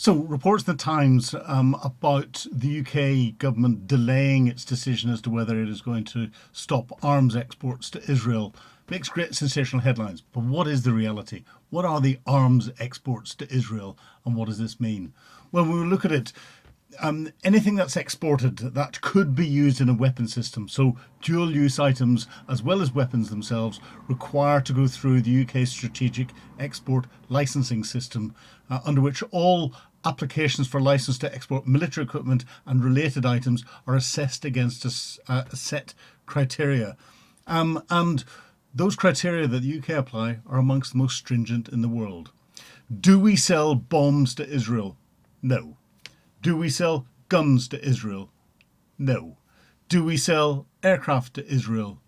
So, reports in the Times about the UK government delaying its decision as to whether it is going to stop arms exports to Israel makes great sensational headlines. But what is the reality? What are the arms exports to Israel, and what does this mean? Well, when we look at it, anything that's exported that could be used in a weapon system, so dual use items as well as weapons themselves, require to go through the UK strategic export licensing system, under which all applications for license to export military equipment and related items are assessed against a set criteria. And those criteria that the UK apply are amongst the most stringent in the world. Do we sell bombs to Israel? No. Do we sell guns to Israel? No. Do we sell aircraft to Israel?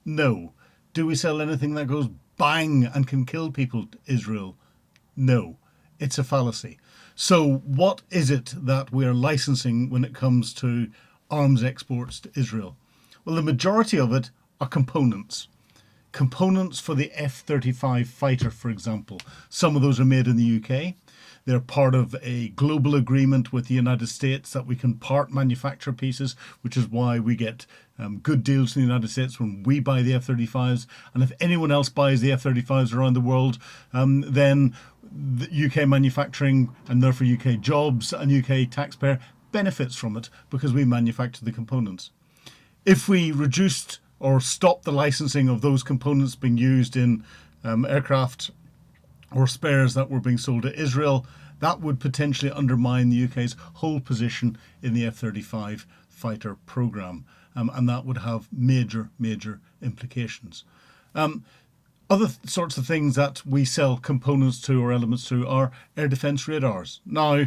No. Do we sell anything that goes bang and can kill people to Israel? No. It's a fallacy. So what is it that we are licensing when it comes to arms exports to Israel? Well, the majority of it are components. Components for the F-35 fighter, for example. Some of those are made in the UK. They're part of a global agreement with the United States that we can part manufacture pieces, which is why we get good deals in the United States when we buy the F-35s. And if anyone else buys the F-35s around the world, then the UK manufacturing and therefore UK jobs and UK taxpayer benefits from it because we manufacture the components. If we reduced or stopped the licensing of those components being used in aircraft or spares that were being sold to Israel, that would potentially undermine the UK's whole position in the F-35 fighter programme, and that would have major implications. Other sorts of things that we sell components to or elements to are air defence radars. Now,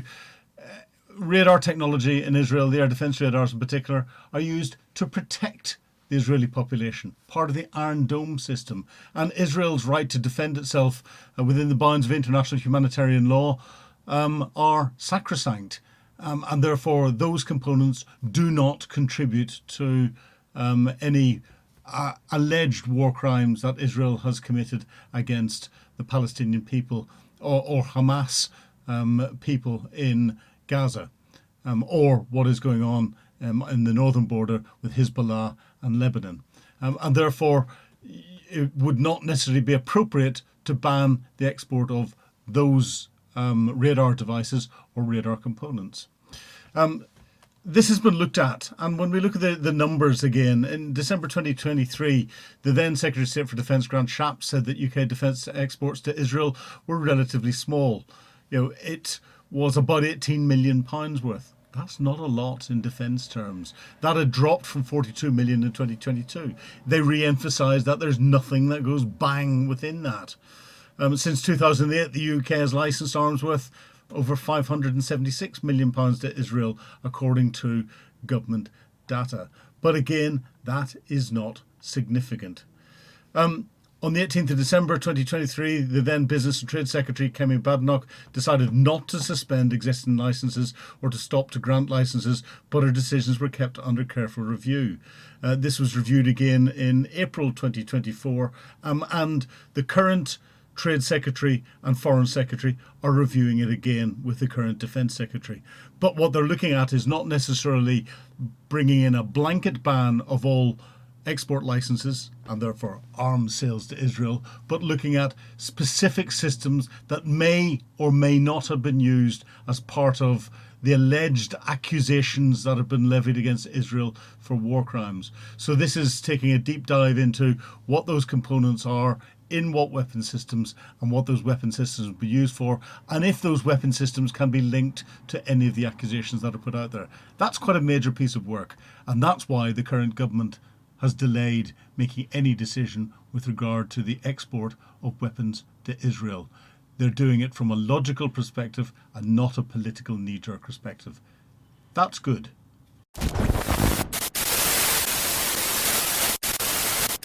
radar technology in Israel, the air defence radars in particular, are used to protect the Israeli population, part of the Iron Dome system. And Israel's right to defend itself within the bounds of international humanitarian law are sacrosanct. And therefore, those components do not contribute to any alleged war crimes that Israel has committed against the Palestinian people or Hamas people in Gaza, or what is going on in the northern border with Hezbollah and Lebanon. And therefore, it would not necessarily be appropriate to ban the export of those radar devices or radar components. This has been looked at, and when we look at the numbers again, in December 2023, the then Secretary of State for Defence, Grant Shapps, said that UK defence exports to Israel were relatively small. It was about £18 million worth. That's not a lot in defence terms. That had dropped from 42 million in 2022. They re-emphasised that there's nothing that goes bang within that. Since 2008, the UK has licensed arms worth over £576 million to Israel, according to government data. But again, that is not significant. On the 18th of December 2023, the then Business and Trade Secretary, Kemi Badenoch, decided not to suspend existing licences or to stop to grant licences, but her decisions were kept under careful review. This was reviewed again in April 2024, and the current Trade Secretary and Foreign Secretary are reviewing it again with the current Defence Secretary. But what they're looking at is not necessarily bringing in a blanket ban of all export licenses and therefore arms sales to Israel, but looking at specific systems that may or may not have been used as part of the alleged accusations that have been levied against Israel for war crimes. So this is taking a deep dive into what those components are, in what weapon systems, and what those weapon systems will be used for, and if those weapon systems can be linked to any of the accusations that are put out there. That's quite a major piece of work, and that's why the current government has delayed making any decision with regard to the export of weapons to Israel. They're doing it from a logical perspective and not a political knee-jerk perspective. That's good.